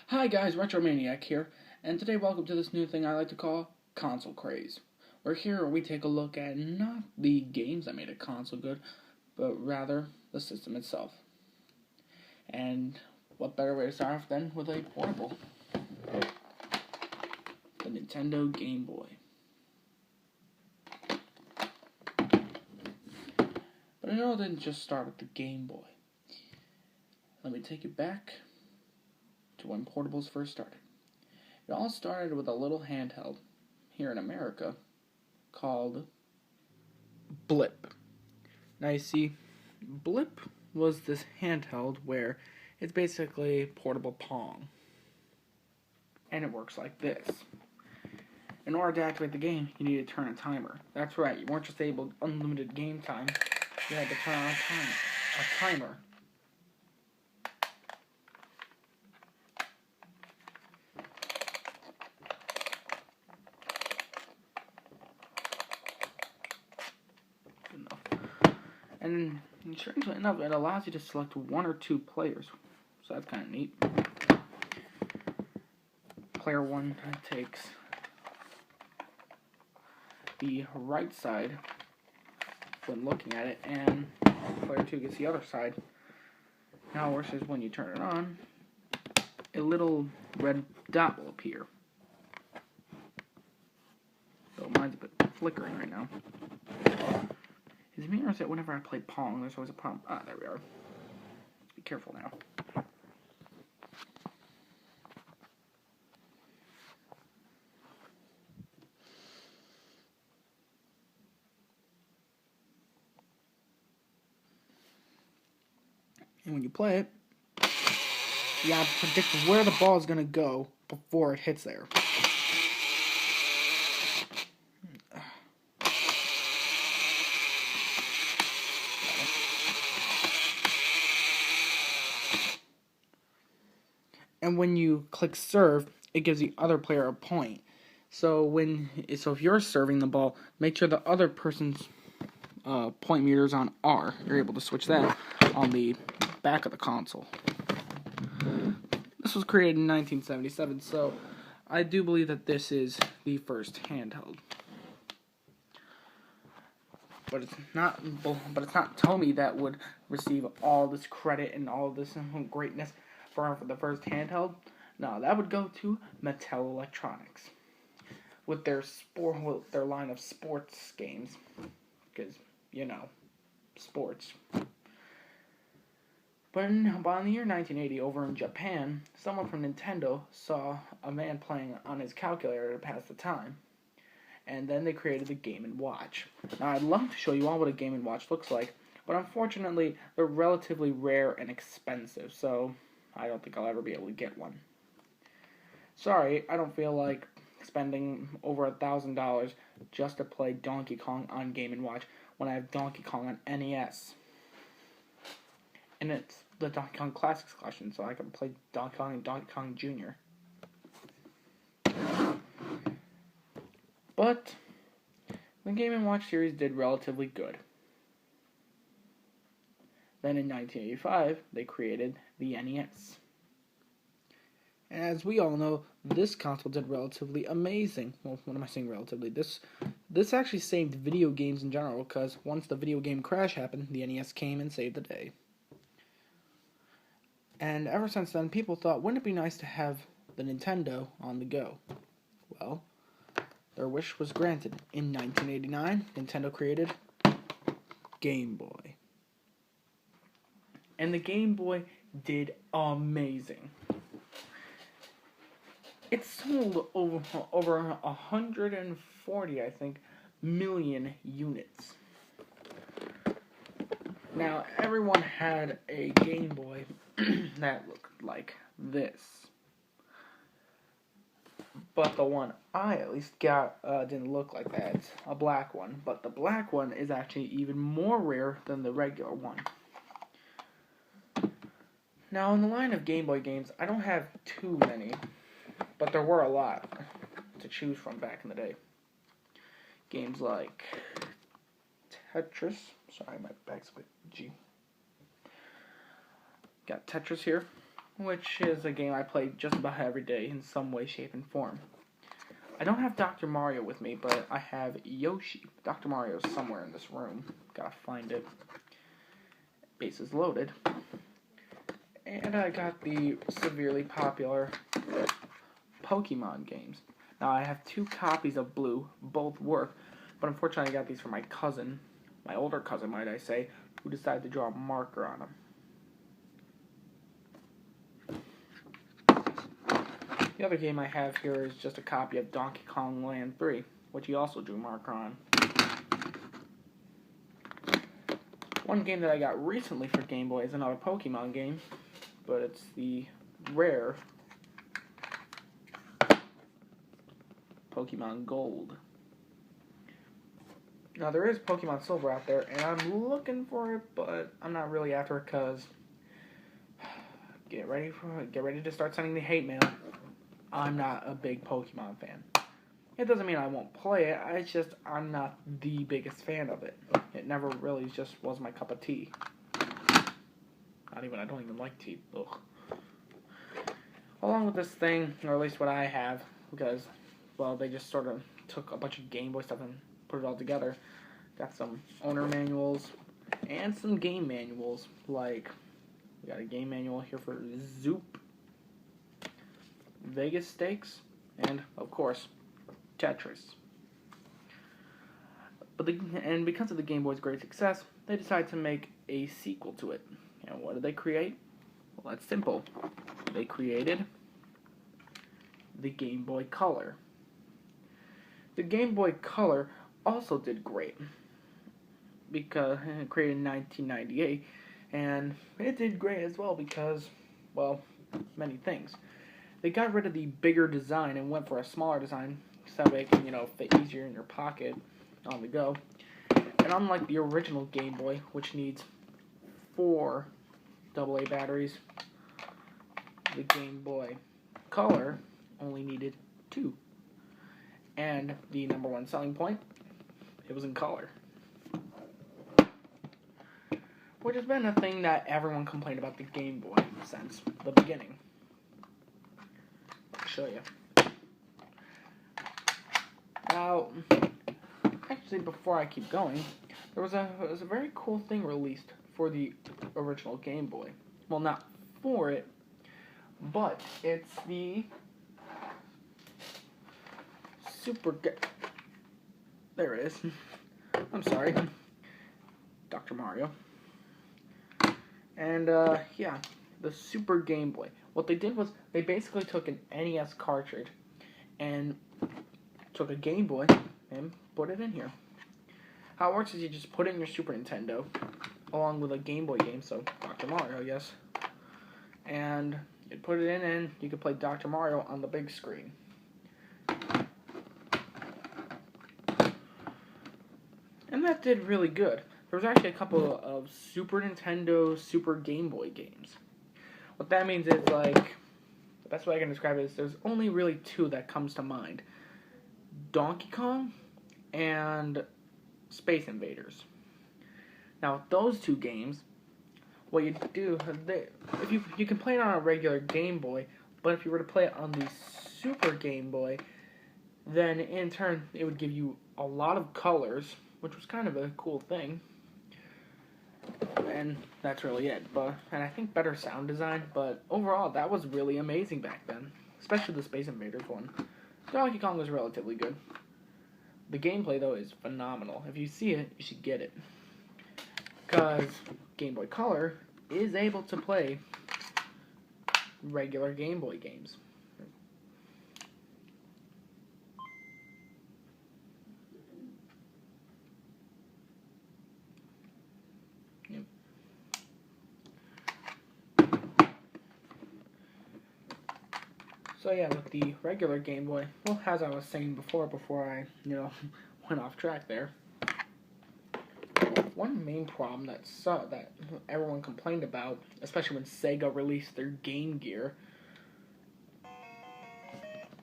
Hi guys, Retromaniac here, and today welcome to this new thing I like to call Console Craze. Where here we take a look at not the games that made a console good, but rather the system itself. And what better way to start off than with a portable? The Nintendo Game Boy. But I know it didn't just start with the Game Boy. Let me take you back to when portables first started. It all started with a little handheld here in America called Blip. Now you see, Blip was this handheld where it's basically portable Pong. And it works like this. In order to activate the game, you need to turn a timer. That's right, you weren't just able to unlimited game time, you had to turn on a timer. And strangely enough, it allows you to select one or two players. So that's kind of neat. Player 1 takes the right side when looking at it, and player 2 gets the other side. Now, worse is when you turn it on, a little red dot will appear. So mine's a bit flickering right now. Is it me or is it whenever I play Pong, there's always a problem? Ah, there we are. Be careful now. And when you play it, you gotta predict where the ball is gonna go before it hits there. And when you click serve, it gives the other player a point. So if you're serving the ball, make sure the other person's point meter is on R. You're able to switch that on the back of the console. This was created in 1977, so I do believe that this is the first handheld. But it's not Tomy that would receive all this credit and all this greatness for the first handheld. No, that would go to Mattel Electronics with their line of sports games, because sports. But in the year 1980, over in Japan, someone from Nintendo saw a man playing on his calculator to pass the time. And then they created the Game & Watch. Now, I'd love to show you all what a Game & Watch looks like, but unfortunately, they're relatively rare and expensive, so I don't think I'll ever be able to get one. Sorry, I don't feel like spending over $1,000 just to play Donkey Kong on Game & Watch when I have Donkey Kong on NES. And it's the Donkey Kong Classics collection, so I can play Donkey Kong and Donkey Kong Jr. But the Game & Watch series did relatively good. Then in 1985, they created the NES. And as we all know, this console did relatively amazing. Well, what am I saying relatively? This actually saved video games in general, because once the video game crash happened, the NES came and saved the day. And ever since then, people thought, wouldn't it be nice to have the Nintendo on the go? Well, their wish was granted. In 1989, Nintendo created Game Boy. And the Game Boy did amazing. It sold over 140, I think, million units. Now, everyone had a Game Boy that looked like this. But the one I at least got didn't look like that. It's a black one. But the black one is actually even more rare than the regular one. Now, in the line of Game Boy games, I don't have too many, but there were a lot to choose from back in the day. Games like Tetris. Sorry, my bag's a bit G. Got Tetris here. which is a game I play just about every day in some way, shape, and form. I don't have Dr. Mario with me, but I have Yoshi. Dr. Mario's somewhere in this room. Gotta find it. Base is loaded. And I got the severely popular Pokemon games. Now, I have 2 copies of Blue. Both work. But unfortunately, I got these from my cousin. My older cousin, might I say, who decided to draw a marker on them. The other game I have here is just a copy of Donkey Kong Land 3, which he also drew a marker on. One game that I got recently for Game Boy is another Pokemon game, but it's the rare Pokemon Gold. Now, there is Pokemon Silver out there, and I'm looking for it, but I'm not really after it because get ready to start sending the hate mail. I'm not a big Pokemon fan. It doesn't mean I won't play it. It's just I'm not the biggest fan of it. It never really just was my cup of tea. I don't even like tea. Ugh. Along with this thing, or at least what I have, because, well, they just sort of took a bunch of Game Boy stuff and put it all together. Got some owner manuals and some game manuals. Like, we got a game manual here for Zoop, Vegas Stakes, and, of course, Tetris. And because of the Game Boy's great success, they decided to make a sequel to it. And what did they create? Well, that's simple. They created the Game Boy Color. The Game Boy Color also did great because created in 1998, and it did great as well because, well, many things. They got rid of the bigger design and went for a smaller design so that it can, fit easier in your pocket on the go. And unlike the original Game Boy, which needs 4 AA batteries, the Game Boy Color only needed 2. And the number one selling point, it was in color. Which has been a thing that everyone complained about the Game Boy since the beginning. I'll show you. Now, actually, before I keep going, there was a very cool thing released for the original Game Boy. Well, not for it, but it's the there it is. I'm sorry. Dr. Mario. And, yeah, the Super Game Boy. What they did was, they basically took an NES cartridge and took a Game Boy and put it in here. How it works is you just put it in your Super Nintendo, along with a Game Boy game, so Dr. Mario, yes. And you put it in and you could play Dr. Mario on the big screen. And that did really good. There was actually a couple of Super Nintendo, Super Game Boy games. What that means is, like, the best way I can describe it is there's only really 2 that comes to mind. Donkey Kong and Space Invaders. Now, those 2 games, what you do, if you can play it on a regular Game Boy, but if you were to play it on the Super Game Boy, then in turn it would give you a lot of colors, which was kind of a cool thing. And that's really it. And I think better sound design, but overall that was really amazing back then, especially the Space Invaders one. Donkey Kong was relatively good. The gameplay, though, is phenomenal. If you see it, you should get it. Because Game Boy Color is able to play regular Game Boy games. Yep. So yeah, with the regular Game Boy, well, as I was saying before I, went off track there, one main problem that everyone complained about, especially when Sega released their Game Gear,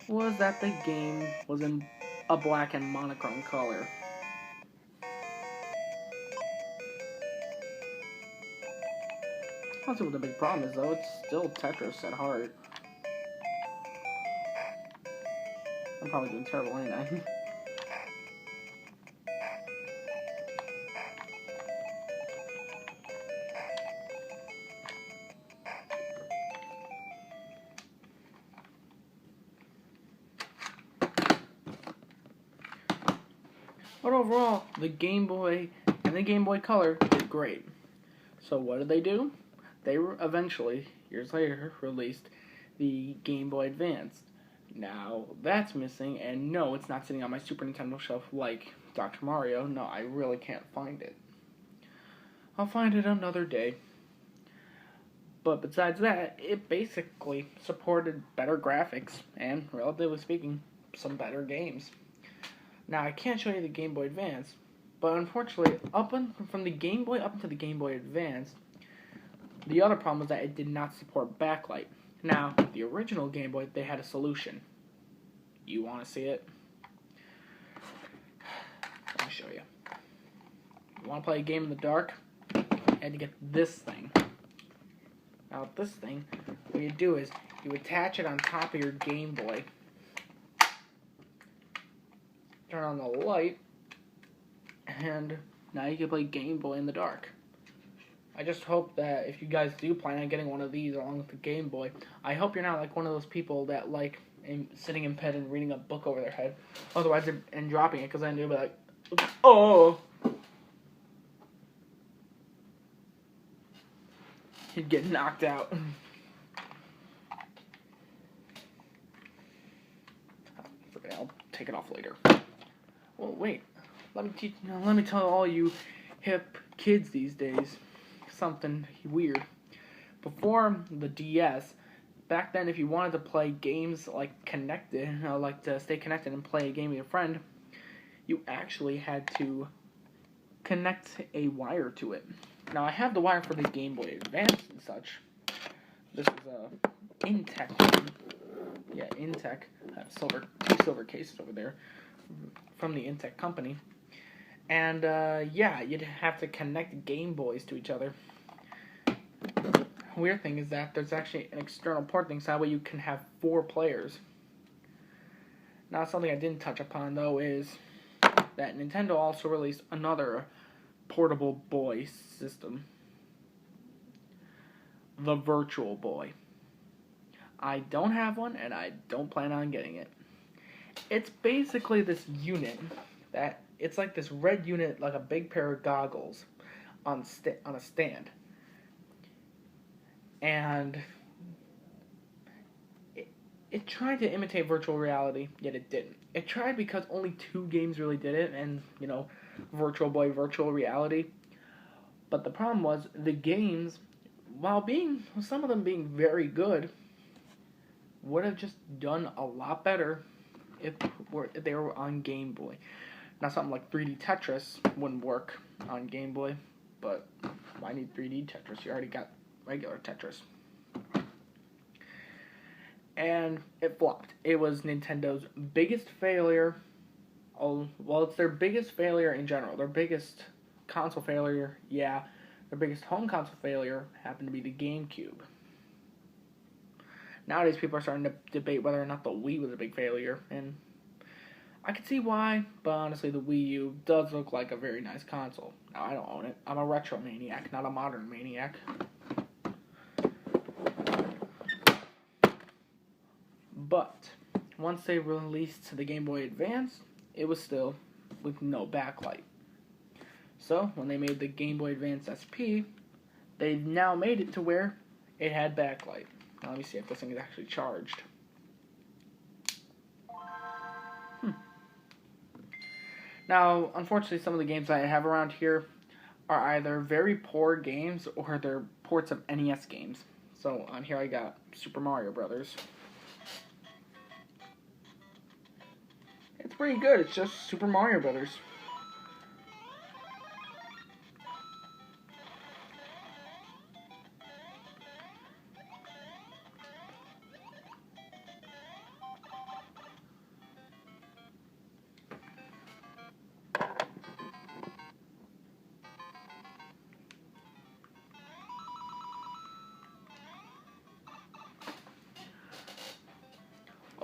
was that the game was in a black and monochrome color. I'll see what the big problem is, though. It's still Tetris at heart. I'm probably doing terrible, ain't I? But overall, the Game Boy and the Game Boy Color did great. So what did they do? They eventually, years later, released the Game Boy Advance. Now, that's missing, and no, it's not sitting on my Super Nintendo shelf like Dr. Mario. No, I really can't find it. I'll find it another day. But besides that, it basically supported better graphics and, relatively speaking, some better games. Now, I can't show you the Game Boy Advance, but unfortunately, from the Game Boy up to the Game Boy Advance, the other problem was that it did not support backlight. Now, the original Game Boy, they had a solution. You want to see it? Let me show you. You want to play a game in the dark? You had to get this thing. Now, this thing, what you do is you attach it on top of your Game Boy. Turn on the light, and now you can play Game Boy in the dark. I just hope that if you guys do plan on getting one of these along with the Game Boy, I hope you're not like one of those people that like sitting in bed and reading a book over their head. Otherwise, and dropping it, because then you'll be like, oh! You'd get knocked out. Okay, I'll take it off later. Well, wait. Let me tell all you hip kids these days something weird. Before the DS, back then, if you wanted to play games like connected, like to stay connected and play a game with your friend, you actually had to connect a wire to it. Now, I have the wire for the Game Boy Advance and such. This is a Intech one. Yeah, Intech. I have two silver cases over there from the Intech company. And, yeah, you'd have to connect Game Boys to each other. The weird thing is that there's actually an external port thing, so that way you can have 4 players. Now, something I didn't touch upon, though, is that Nintendo also released another portable boy system. The Virtual Boy. I don't have one, and I don't plan on getting it. It's basically this unit that it's like this red unit, like a big pair of goggles on a stand. And it tried to imitate virtual reality, yet it didn't. It tried because only 2 games really did it, and, Virtual Boy, Virtual Reality. But the problem was, the games, while some of them being very good, would have just done a lot better if they were on Game Boy. Now, something like 3D Tetris wouldn't work on Game Boy, but why need 3D Tetris? You already got regular Tetris. And it flopped. It was Nintendo's biggest failure. Oh, well, it's their biggest failure in general. Their biggest console failure, yeah. Their biggest home console failure happened to be the GameCube. Nowadays, people are starting to debate whether or not the Wii was a big failure, and I can see why, but honestly, the Wii U does look like a very nice console. Now, I don't own it. I'm a retro maniac, not a modern maniac. But once they released the Game Boy Advance, it was still with no backlight. So, when they made the Game Boy Advance SP, they now made it to where it had backlight. Now, let me see if this thing is actually charged. Now, unfortunately, some of the games I have around here are either very poor games or they're ports of NES games. So, on here I got Super Mario Brothers. It's pretty good. It's just Super Mario Brothers.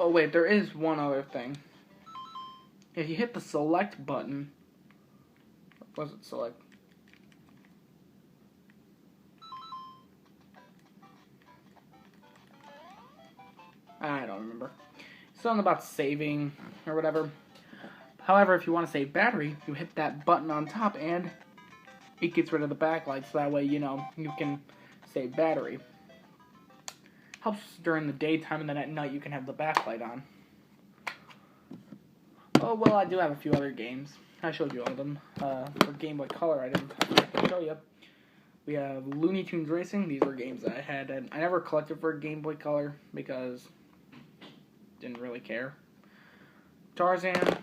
Oh wait, there is one other thing. If you hit the select button, what was it select? I don't remember. Something about saving or whatever. However, if you want to save battery, you hit that button on top and it gets rid of the backlight, so that way, you know, you can save battery. Helps during the daytime, and then at night you can have the backlight on. Oh, well, I do have a few other games. I showed you all of them. For Game Boy Color, I didn't show you. We have Looney Tunes Racing. These were games that I had, and I never collected for Game Boy Color because didn't really care. Tarzan,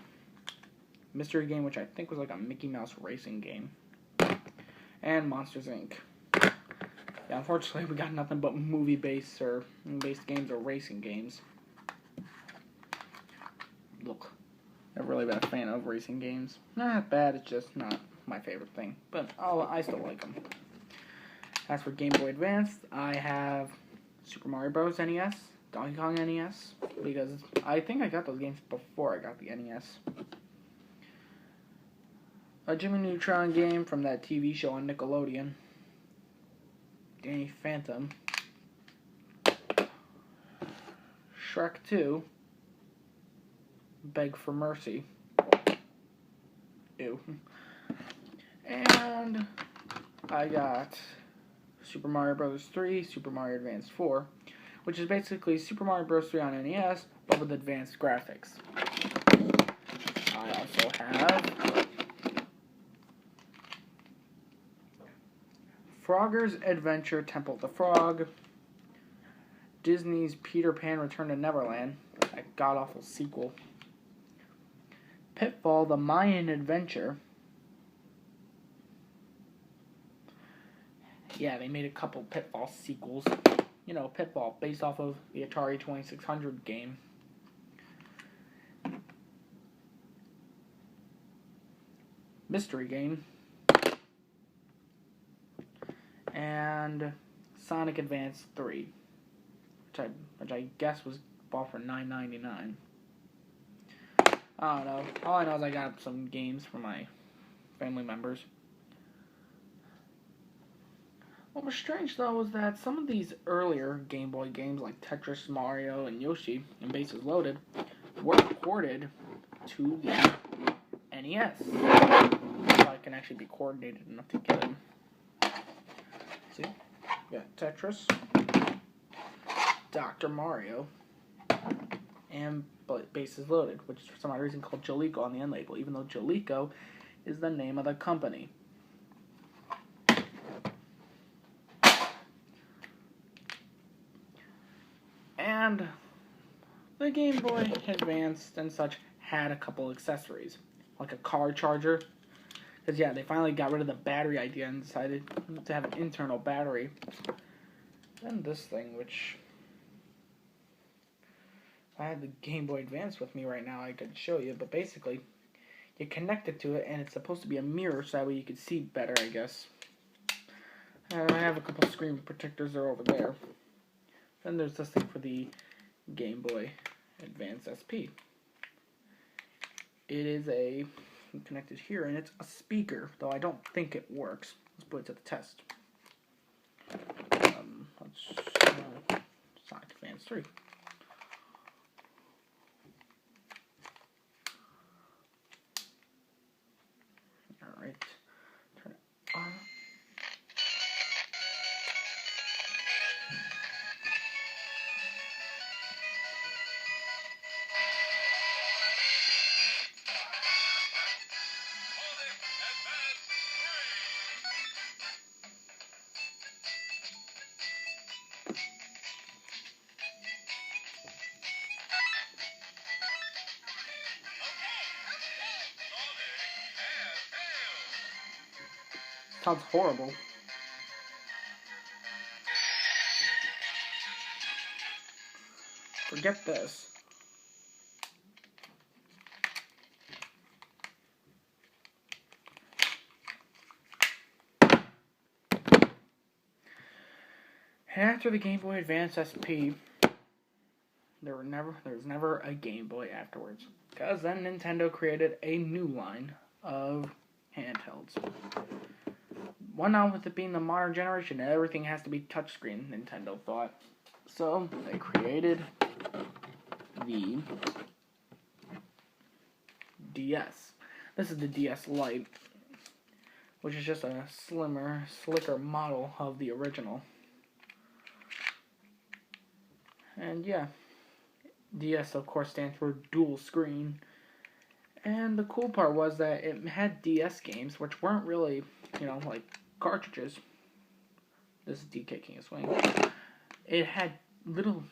Mystery Game, which I think was like a Mickey Mouse racing game, and Monsters Inc. Yeah, unfortunately, we got nothing but movie-based or based games or racing games. Look, I've really been a fan of racing games. Not bad, it's just not my favorite thing, but I still like them. As for Game Boy Advance, I have Super Mario Bros. NES, Donkey Kong NES, because I think I got those games before I got the NES. A Jimmy Neutron game from that TV show on Nickelodeon. Danny Phantom. Shrek 2. Beg for Mercy. Ew. And I got Super Mario Bros. 3, Super Mario Advance 4, which is basically Super Mario Bros. 3 on NES, but with advanced graphics. I also have Frogger's Adventure Temple of the Frog, Disney's Peter Pan Return to Neverland, that god-awful sequel, Pitfall, The Mayan Adventure. Yeah, they made a couple Pitfall sequels. You know, Pitfall, based off of the Atari 2600 game. Mystery Game. And Sonic Advance 3, which I guess was bought for $9.99. I don't know. All I know is I got some games for my family members. What was strange, though, was that some of these earlier Game Boy games, like Tetris, Mario, and Yoshi, and Bases Loaded, were ported to the NES. So I can actually be coordinated enough to get them. See? We got Tetris, Dr. Mario, and Bases Loaded, which is for some odd reason called Jolico on the end label, even though Jolico is the name of the company. And the Game Boy Advanced and such had a couple accessories, like a car charger. Because, yeah, they finally got rid of the battery idea and decided to have an internal battery. And this thing, which, if I had the Game Boy Advance with me right now, I could show you. But basically, you connect it to it, and it's supposed to be a mirror, so that way you could see better, I guess. And I have a couple screen protectors that are over there. Then there's this thing for the Game Boy Advance SP. It is connected here, and it's a speaker, though I don't think it works. Let's put it to the test. Sonic Advance 3. Alright, turn it on. Sounds horrible. Forget this. After the Game Boy Advance SP, there was never a Game Boy afterwards. Because then Nintendo created a new line of handhelds. Well, now with it being the modern generation, everything has to be touchscreen, Nintendo thought. So they created the DS. This is the DS Lite, which is just a slimmer, slicker model of the original. And yeah, DS of course stands for dual screen. And the cool part was that it had DS games, which weren't really, like cartridges. This is DK King of Swing. It had little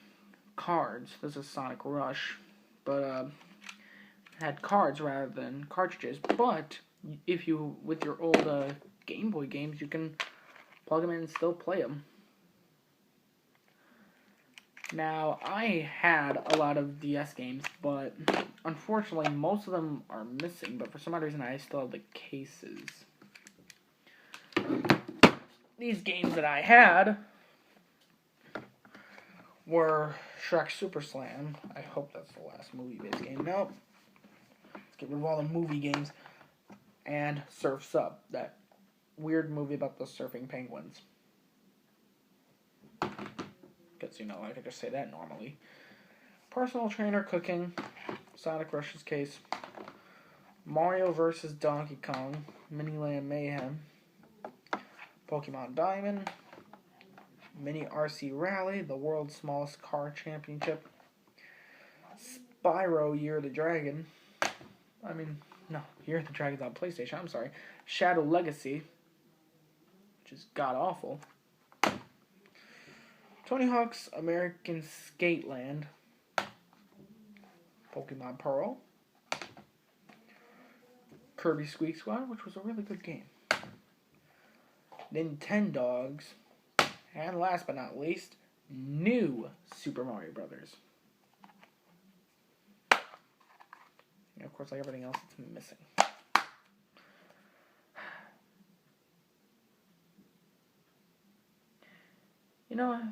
cards. This is Sonic Rush, but it had cards rather than cartridges. But if you, with your old Game Boy games, you can plug them in and still play them. Now, I had a lot of DS games, but unfortunately, most of them are missing. But for some odd reason, I still have the cases. These games that I had were Shrek Super Slam. I hope that's the last movie-based game. Nope. Let's get rid of all the movie games. And Surf's Up, that weird movie about the surfing penguins. Because, I could just say that normally. Personal Trainer Cooking, Sonic Rush's Case, Mario vs. Donkey Kong, Miniland Mayhem, Pokemon Diamond, Mini RC Rally, the world's smallest car championship, Spyro Year of the Dragon, Year of the Dragon's on PlayStation, I'm sorry, Shadow Legacy, which is god-awful, Tony Hawk's American Skateland, Pokemon Pearl, Kirby Squeak Squad, which was a really good game, Nintendogs, and last but not least, New Super Mario Brothers. And of course, like everything else, it's missing.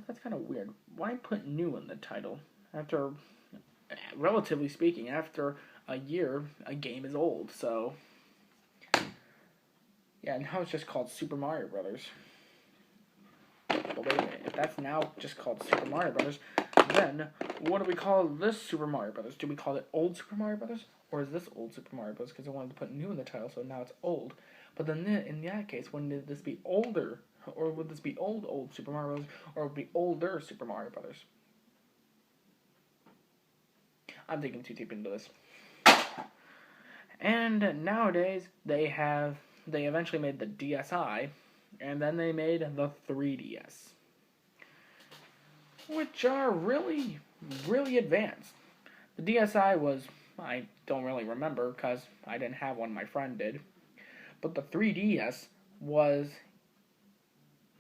That's kind of weird. Why put new in the title? After, relatively speaking, after a year, a game is old, so... Yeah, now it's just called Super Mario Brothers. But wait a minute, if that's now just called Super Mario Brothers, then what do we call this Super Mario Brothers? Do we call it Old Super Mario Brothers? Or is this Old Super Mario Brothers? Because I wanted to put new in the title, so now it's old. But then in that case, wouldn't this be older? Or would this be old Super Mario Bros. Or would it be older Super Mario Brothers? I'm digging too deep into this. And nowadays, they eventually made the DSi, and then they made the 3DS. Which are really, really advanced. The DSi was, I don't really remember, because I didn't have one, my friend did. But the 3DS was...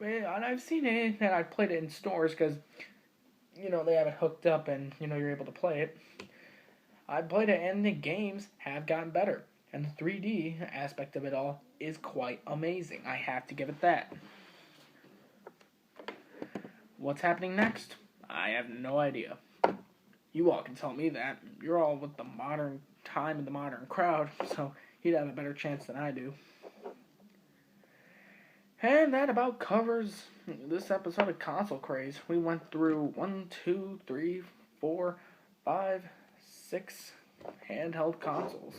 And I've seen it, and I've played it in stores, because, they have it hooked up, and, you're able to play it. I played it, and the games have gotten better. And the 3D aspect of it all is quite amazing. I have to give it that. What's happening next? I have no idea. You all can tell me that. You're all with the modern time and the modern crowd, so you'd have a better chance than I do. And that about covers this episode of Console Craze. We went through 1, 2, 3, 4, 5, 6 handheld consoles.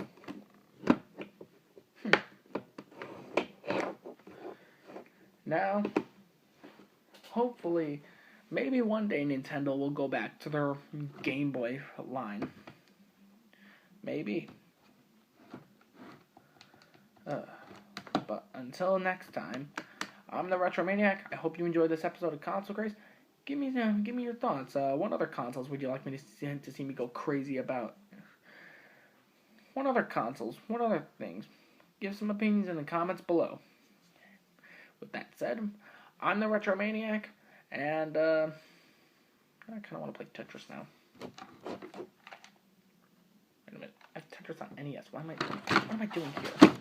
Now, hopefully, maybe one day Nintendo will go back to their Game Boy line. Maybe. But until next time, I'm the Retro Maniac. I hope you enjoyed this episode of Console Craze. Give me your thoughts. What other consoles would you like me to see me go crazy about? What other consoles? What other things? Give some opinions in the comments below. With that said, I'm the Retro Maniac, and I kind of want to play Tetris now. Wait a minute. I have Tetris on NES. What am I doing here?